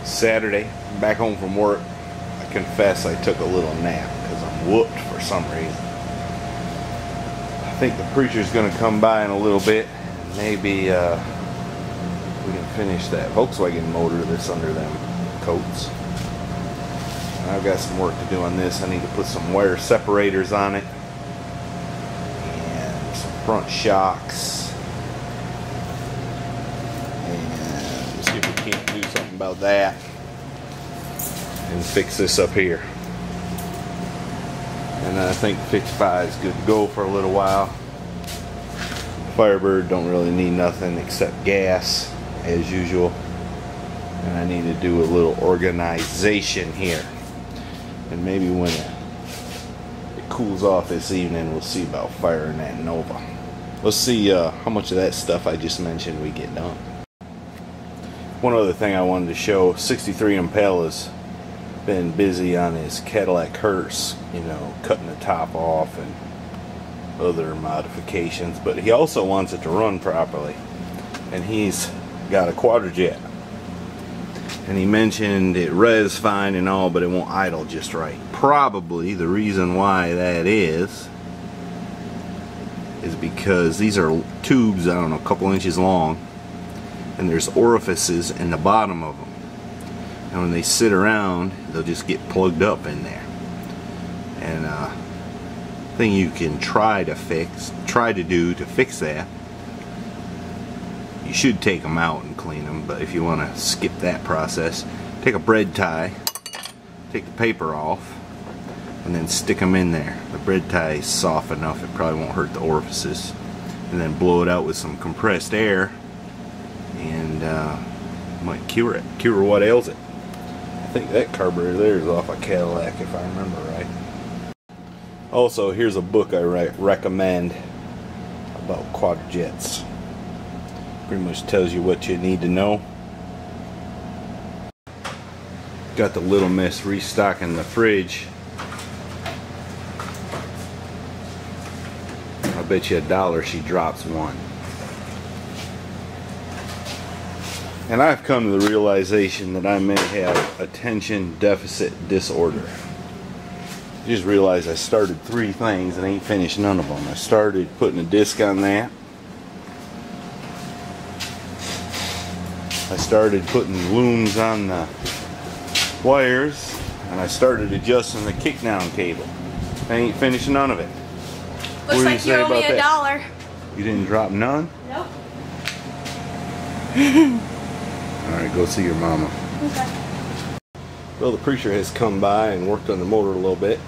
Saturday, back home from work. I confess I took a little nap because I'm whooped for some reason. I think the preacher's going to come by in a little bit. Maybe we can finish that Volkswagen motor that's under them coats. I've got some work to do on this. I need to put some wire separators on it and some front shocks, and see if we can't do something about that and fix this up here. And I think 55 is good to go for a little while. Firebird don't really need nothing except gas as usual, and I need to do a little organization here. And maybe when it cools off this evening, we'll see about firing that Nova. Let's see how much of that stuff I just mentioned we get done. One other thing I wanted to show, 63 Impala's been busy on his Cadillac hearse, you know, cutting the top off and other modifications, but he also wants it to run properly, and he's got a Quadrajet, and he mentioned it revs fine and all, but it won't idle just right. Probably the reason why that is because these are tubes, I don't know, a couple inches long, and there's orifices in the bottom of them. And when they sit around, they'll just get plugged up in there. And thing you can try to do to fix that, you should take them out and clean them. But if you want to skip that process, take a bread tie, take the paper off, and then stick them in there. The bread tie is soft enough; it probably won't hurt the orifices. And then blow it out with some compressed air, and might cure it. Cure what ails it. I think that carburetor there is off a Cadillac, if I remember right. Also, here's a book I recommend about Quadrajets. Pretty much tells you what you need to know. Got the little miss restocking the fridge. I bet you $1 she drops one. And I've come to the realization that I may have attention deficit disorder. I just realized I started 3 things and ain't finished none of them. I started putting a disc on that. I started putting looms on the wires, and I started adjusting the kickdown cable. I ain't finished none of it. Looks like you owe me $1. You didn't drop none? Nope. Alright, go see your mama. Okay. Well, the preacher has come by and worked on the motor a little bit.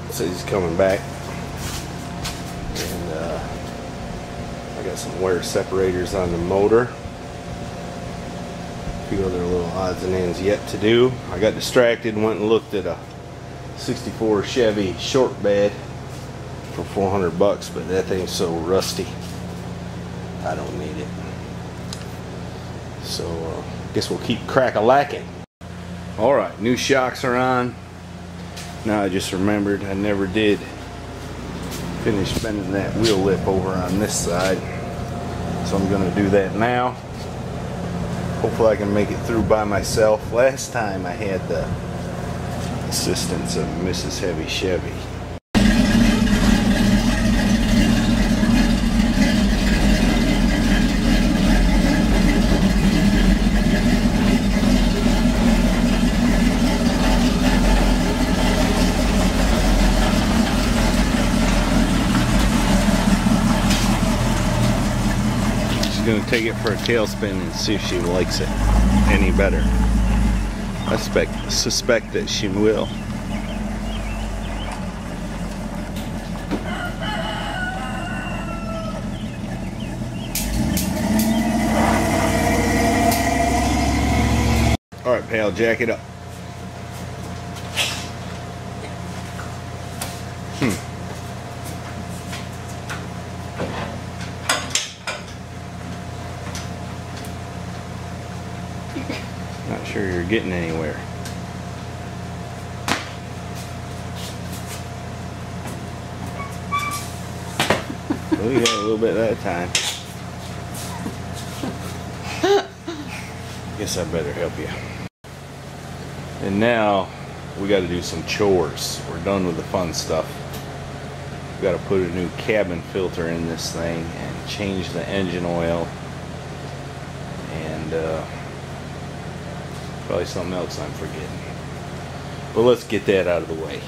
Says he's coming back. And I got some wire separators on the motor. A few other little odds and ends yet to do. I got distracted and went and looked at a 64 Chevy short bed for $400, but that thing's so rusty I don't need it. So guess we'll keep crack-a-lacking. Alright, new shocks are on. Now I just remembered I never did finish bending that wheel lip over on this side, so I'm going to do that now. Hopefully I can make it through by myself. Last time I had the assistance of Mrs. Heavy Chevy. Going to take it for a tailspin and see if she likes it any better. I suspect that she will. Alright, pal, jack it up. Not sure you're getting anywhere. Well, you got a little bit at a time. Guess I better help you. And now we got to do some chores. We're done with the fun stuff. We got to put a new cabin filter in this thing and change the engine oil, and probably something else I'm forgetting. But let's get that out of the way.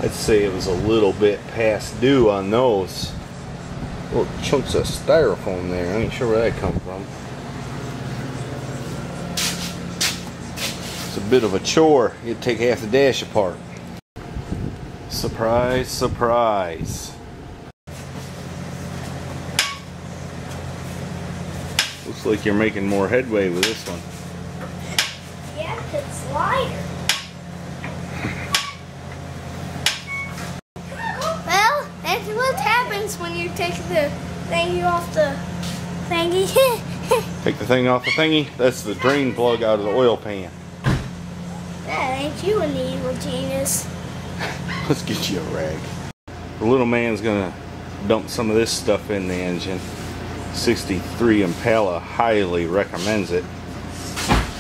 I'd say it was a little bit past due on those. Little chunks of styrofoam there. I ain't sure where that come from. It's a bit of a chore. You'd take half the dash apart. Surprise, surprise. Looks like you're making more headway with this one. Yeah, it's lighter. Well, that's what happens when you take the thingy off the thingy. Take the thing off the thingy. That's the drain plug out of the oil pan. That ain't you an evil genius. Let's get you a rag. The little man's gonna dump some of this stuff in the engine. 63 Impala highly recommends it.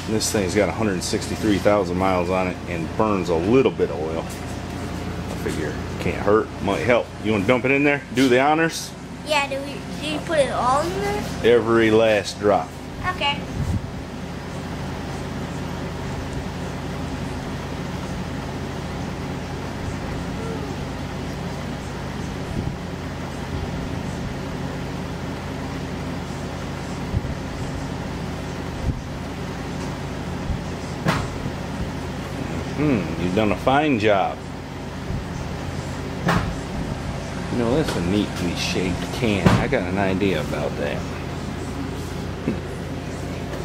And this thing's got 163,000 miles on it and burns a little bit of oil. I figure can't hurt, might help. You want to dump it in there? Do the honors? Yeah, do you put it all in there? Every last drop. Okay. You've done a fine job. You know, that's a neatly shaped can. I got an idea about that.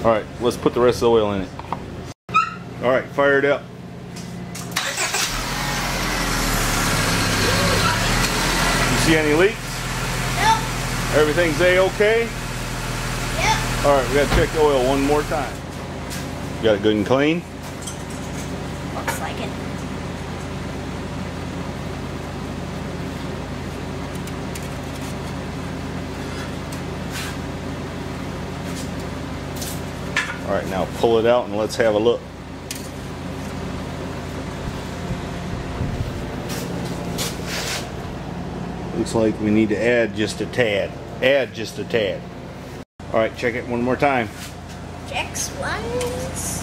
Alright, let's put the rest of the oil in it. Alright, fire it up. You see any leaks? Nope. Everything's A-okay? Yep. Alright, we gotta check the oil one more time. You got it good and clean? Looks like it. Alright, now pull it out and let's have a look. Looks like we need to add just a tad. Add just a tad. Alright, check it one more time. Checks once.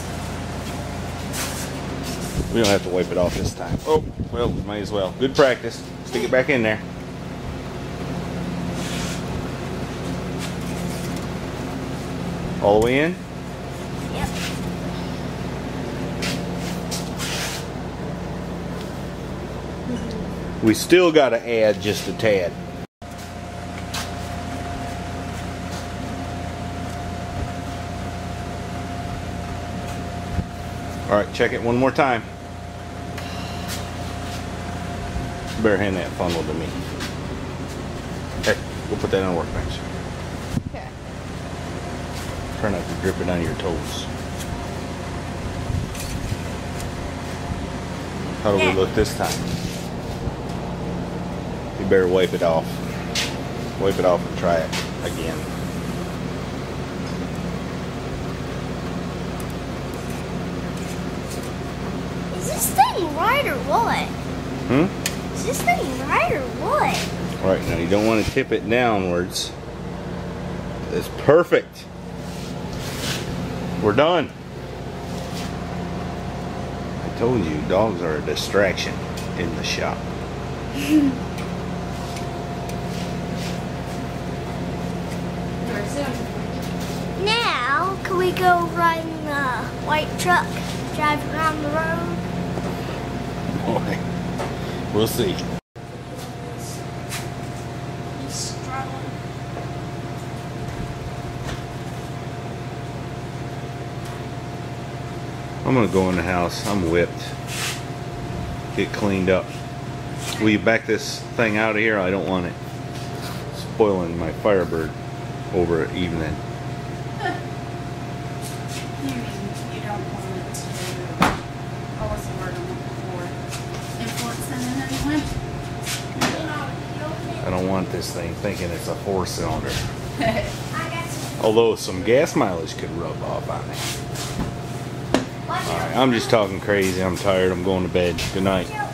We don't have to wipe it off this time. Oh, well, we might as well. Good practice. Stick it back in there. All the way in? Yep. We still got to add just a tad. Alright, check it one more time. Better hand that funnel to me. Hey, go put that on the workbench. Okay. Try not to drip it on your toes. How do we look this time? You better wipe it off. Wipe it off and try it again. Is this thing right or what? Is this thing right or what? Alright, now you don't want to tip it downwards. It's perfect. We're done. I told you, dogs are a distraction in the shop. Now, can we go ride in the white truck, drive around the road? Boy, we'll see. He's struggling. I'm gonna go in the house. I'm whipped. Get cleaned up. Will you back this thing out of here? I don't want it spoiling my Firebird over evening. You don't want it to, what was the word I'm looking for? Influence in it anyway? I don't want this thing thinking it's a 4-cylinder. I got some. Although some gas mileage could rub off on it. What? Alright, I'm just talking crazy. I'm tired. I'm going to bed. Good night.